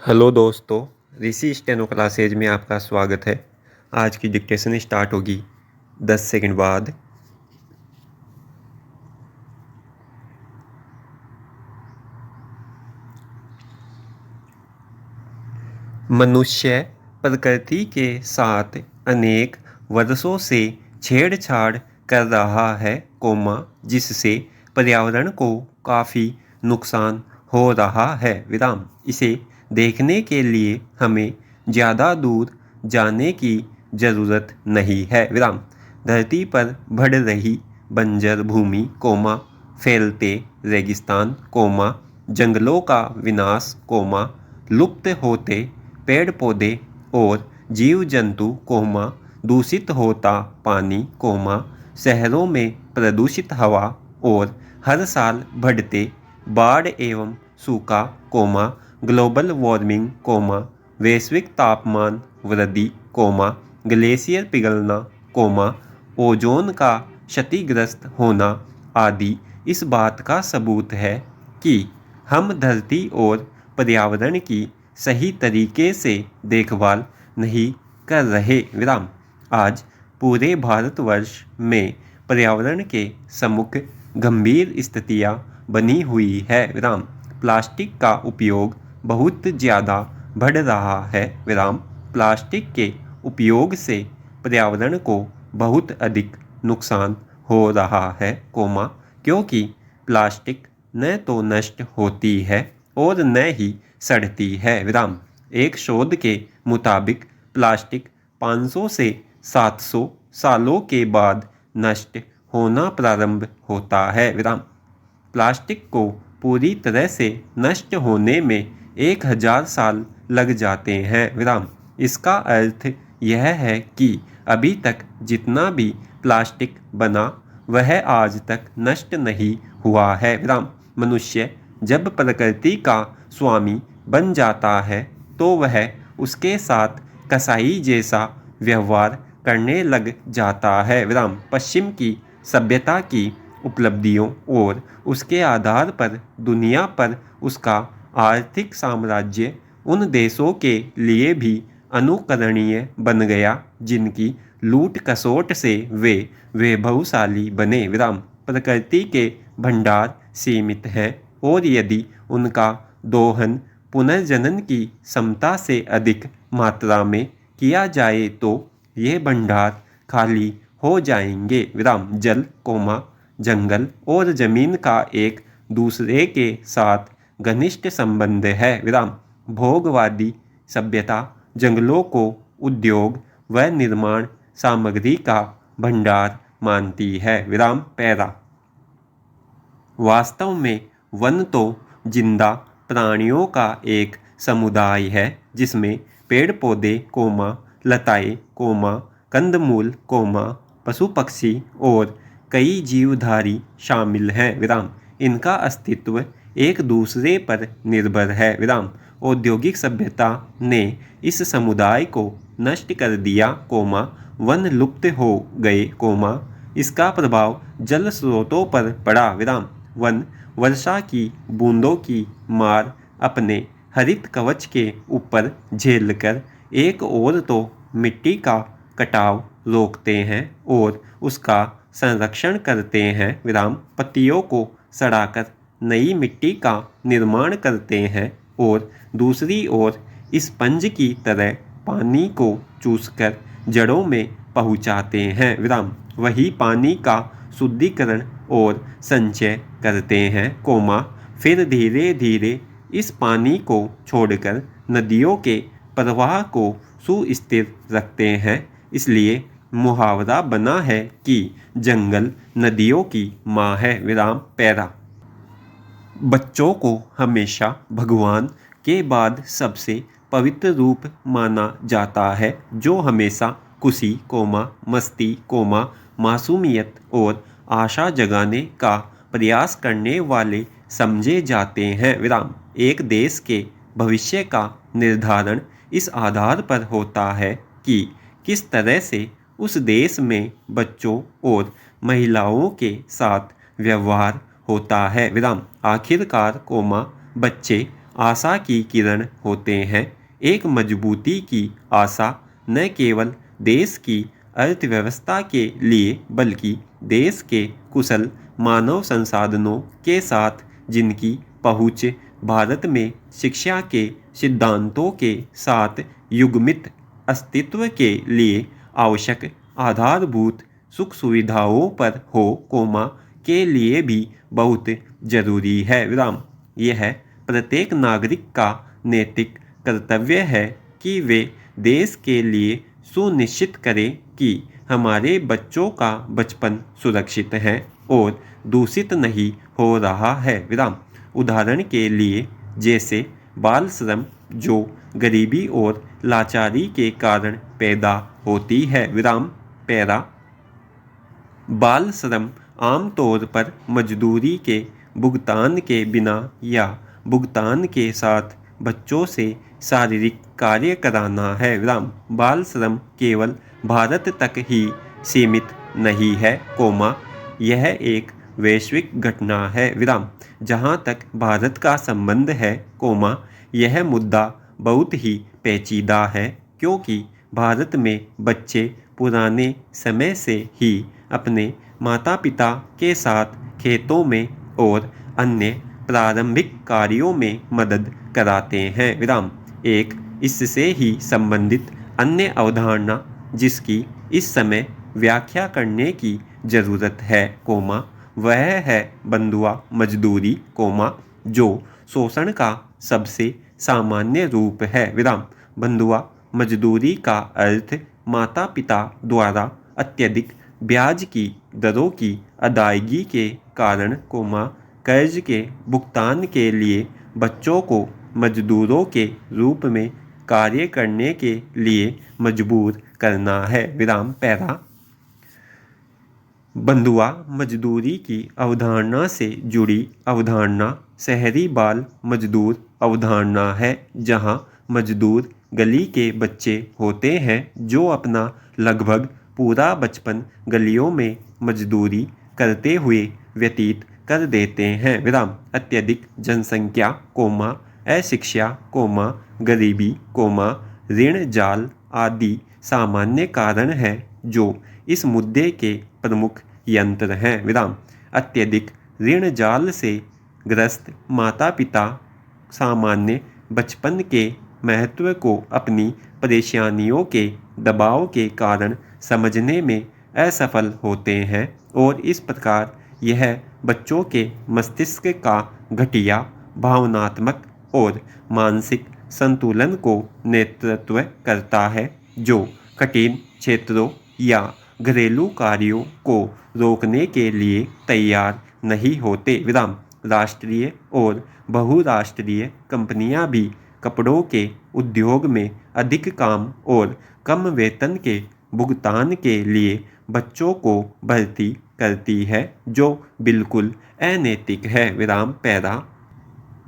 Hello दोस्तों। ऋषि steno classes में आपका स्वागत है। आज की डिक्टेशन स्टार्ट होगी 10 सेकंड बाद। मनुष्य प्रकृति के साथ अनेक वर्षों से छेड़छाड़ कर रहा है, जिससे पर्यावरण को काफ़ी नुकसान हो रहा है। इसे देखने के लिए हमें ज़्यादा दूर जाने की ज़रूरत नहीं है। धरती पर बढ़ रही बंजर भूमि, फैलते रेगिस्तान, जंगलों का विनाश, लुप्त होते पेड़ पौधे और जीव जंतु, दूषित होता पानी, शहरों में प्रदूषित हवा और हर साल बढ़ते बाढ़ एवं सूखा, ग्लोबल वार्मिंग, वैश्विक तापमान वृद्धि, ग्लेशियर पिघलना, ओजोन का क्षतिग्रस्त होना आदि इस बात का सबूत है कि हम धरती और पर्यावरण की सही तरीके से देखभाल नहीं कर रहे। आज पूरे भारतवर्ष में पर्यावरण के सम्मुख गंभीर स्थितियां बनी हुई है। प्लास्टिक का उपयोग बहुत ज़्यादा बढ़ रहा है। प्लास्टिक के उपयोग से पर्यावरण को बहुत अधिक नुकसान हो रहा है, क्योंकि प्लास्टिक न तो नष्ट होती है और न ही सड़ती है। एक शोध के मुताबिक प्लास्टिक 500 से 700 सालों के बाद नष्ट होना प्रारंभ होता है। प्लास्टिक को पूरी तरह से नष्ट होने में 1000 साल लग जाते हैं। इसका अर्थ यह है कि अभी तक जितना भी प्लास्टिक बना वह आज तक नष्ट नहीं हुआ है। मनुष्य जब प्रकृति का स्वामी बन जाता है तो वह उसके साथ कसाई जैसा व्यवहार करने लग जाता है। पश्चिम की सभ्यता की उपलब्धियों और उसके आधार पर दुनिया पर उसका आर्थिक साम्राज्य उन देशों के लिए भी अनुकरणीय बन गया जिनकी लूट खसोट से वे वैभवशाली बने। प्रकृति के भंडार सीमित हैं और यदि उनका दोहन पुनर्जनन की क्षमता से अधिक मात्रा में किया जाए तो ये भंडार खाली हो जाएंगे। जल, जंगल और जमीन का एक दूसरे के साथ घनिष्ठ संबंध है। भोगवादी सभ्यता जंगलों को उद्योग व निर्माण सामग्री का भंडार मानती है। पैरा वास्तव में वन तो जिंदा प्राणियों का एक समुदाय है जिसमें पेड़ पौधे, लताएं, कंदमूल, पशु पक्षी और कई जीवधारी शामिल हैं। इनका अस्तित्व एक दूसरे पर निर्भर है। औद्योगिक सभ्यता ने इस समुदाय को नष्ट कर दिया, वन लुप्त हो गए, इसका प्रभाव जल स्रोतों पर पड़ा। वन वर्षा की बूंदों की मार अपने हरित कवच के ऊपर झेलकर एक ओर तो मिट्टी का कटाव रोकते हैं और उसका संरक्षण करते हैं। पत्तियों को सड़ाकर नई मिट्टी का निर्माण करते हैं और दूसरी ओर स्पंज की तरह पानी को चूसकर जड़ों में पहुंचाते हैं। वही पानी का शुद्धिकरण और संचय करते हैं, फिर धीरे धीरे इस पानी को छोड़कर नदियों के प्रवाह को सुस्थिर रखते हैं। इसलिए मुहावरा बना है कि जंगल नदियों की माँ है। पैरा बच्चों को हमेशा भगवान के बाद सबसे पवित्र रूप माना जाता है, जो हमेशा खुशी, मस्ती, मासूमियत और आशा जगाने का प्रयास करने वाले समझे जाते हैं। एक देश के भविष्य का निर्धारण इस आधार पर होता है कि किस तरह से उस देश में बच्चों और महिलाओं के साथ व्यवहार होता है। आखिरकार, बच्चे आशा की किरण होते हैं। एक मजबूती की आशा न केवल देश की अर्थव्यवस्था के लिए बल्कि देश के कुशल मानव संसाधनों के साथ जिनकी पहुँच भारत में शिक्षा के सिद्धांतों के साथ युग्मित अस्तित्व के लिए आवश्यक आधारभूत सुख सुविधाओं पर हो कोमा के लिए भी बहुत जरूरी है। विराम। यह प्रत्येक नागरिक का नैतिक कर्तव्य है कि वे देश के लिए सुनिश्चित करें कि हमारे बच्चों का बचपन सुरक्षित है और दूषित नहीं हो रहा है। विराम। उदाहरण के लिए जैसे बाल श्रम जो गरीबी और लाचारी के कारण पैदा होती है। विराम। पैरा। बाल श्रम आमतौर पर मजदूरी के भुगतान के बिना या भुगतान के साथ बच्चों से शारीरिक कार्य कराना है। विराम। बाल श्रम केवल भारत तक ही सीमित नहीं है कोमा यह एक वैश्विक घटना है। विराम। जहाँ तक भारत का संबंध है कोमा यह मुद्दा बहुत ही पेचीदा है क्योंकि भारत में बच्चे पुराने समय से ही अपने माता पिता के साथ खेतों में और अन्य प्रारंभिक कार्यों में मदद कराते हैं। विराम। एक इससे ही संबंधित अन्य अवधारणा जिसकी इस समय व्याख्या करने की ज़रूरत है कोमा वह है बंधुआ मजदूरी कोमा जो शोषण का सबसे सामान्य रूप है। विराम। बंधुआ मजदूरी का अर्थ माता पिता द्वारा अत्यधिक ब्याज की दरों की अदायगी के कारण कोमा कर्ज के भुगतान के लिए बच्चों को मजदूरों के रूप में कार्य करने के लिए मजबूर करना है। विराम। पैरा। बंधुआ मजदूरी की अवधारणा से जुड़ी अवधारणा शहरी बाल मजदूर अवधारणा है जहां मजदूर गली के बच्चे होते हैं जो अपना लगभग पूरा बचपन गलियों में मजदूरी करते हुए व्यतीत कर देते हैं। विराम। अत्यधिक जनसंख्या कोमा अशिक्षा कोमा गरीबी कोमा ऋण जाल आदि सामान्य कारण हैं जो इस मुद्दे के प्रमुख यंत्र हैं। विराम। अत्यधिक ऋण जाल से ग्रस्त माता पिता सामान्य बचपन के महत्व को अपनी परेशानियों के दबाव के कारण समझने में असफल होते हैं और इस प्रकार यह बच्चों के मस्तिष्क का घटिया भावनात्मक और मानसिक संतुलन को नेतृत्व करता है जो कठिन क्षेत्रों या घरेलू कार्यों को रोकने के लिए तैयार नहीं होते। विराम। राष्ट्रीय और बहुराष्ट्रीय कंपनियां भी कपड़ों के उद्योग में अधिक काम और कम वेतन के भुगतान के लिए बच्चों को भर्ती करती है जो बिल्कुल अनैतिक है। विराम। पैरा।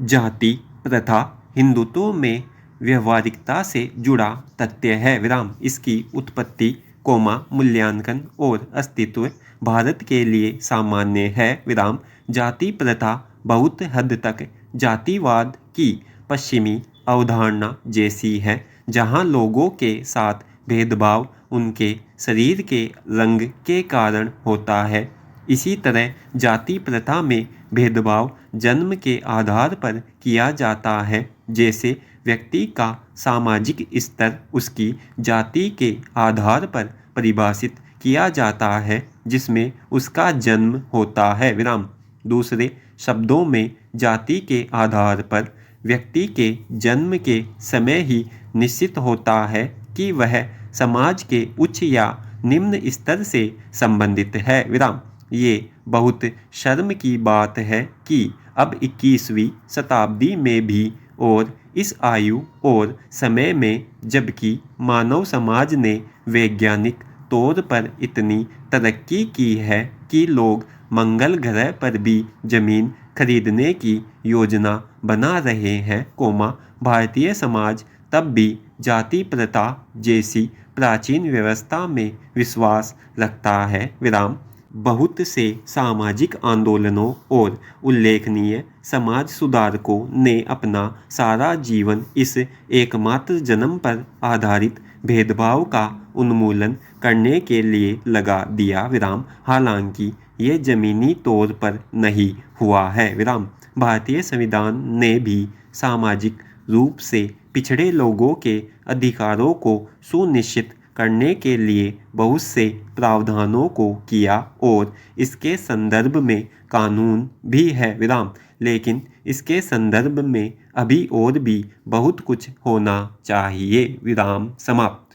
जाति प्रथा हिंदुत्व में व्यवहारिकता से जुड़ा तथ्य है। विराम। इसकी उत्पत्ति कोमा मूल्यांकन और अस्तित्व भारत के लिए सामान्य है। विराम। जाति प्रथा बहुत हद तक जातिवाद की पश्चिमी अवधारणा जैसी है जहां लोगों के साथ भेदभाव उनके शरीर के रंग के कारण होता है। इसी तरह जाति प्रथा में भेदभाव जन्म के आधार पर किया जाता है जैसे व्यक्ति का सामाजिक स्तर उसकी जाति के आधार पर परिभाषित किया जाता है जिसमें उसका जन्म होता है। विराम। दूसरे शब्दों में जाति के आधार पर व्यक्ति के जन्म के समय ही निश्चित होता है कि वह समाज के उच्च या निम्न स्तर से संबंधित है। विराम। ये बहुत शर्म की बात है कि अब 21वीं शताब्दी में भी और इस आयु और समय में जबकि मानव समाज ने वैज्ञानिक तौर पर इतनी तरक्की की है कि लोग मंगल ग्रह पर भी जमीन खरीदने की योजना बना रहे हैं कोमा भारतीय समाज तब भी जाति प्रथा जैसी प्राचीन व्यवस्था में विश्वास रखता है। विराम। बहुत से सामाजिक आंदोलनों और उल्लेखनीय समाज सुधारकों ने अपना सारा जीवन इस एकमात्र जन्म पर आधारित भेदभाव का उन्मूलन करने के लिए लगा दिया विराम। हालांकि ये जमीनी तौर पर नहीं हुआ है विराम। भारतीय संविधान ने भी सामाजिक रूप से पिछड़े लोगों के अधिकारों को सुनिश्चित करने के लिए बहुत से प्रावधानों को किया और इसके संदर्भ में कानून भी है विराम। लेकिन इसके संदर्भ में अभी और भी बहुत कुछ होना चाहिए विराम समाप्त।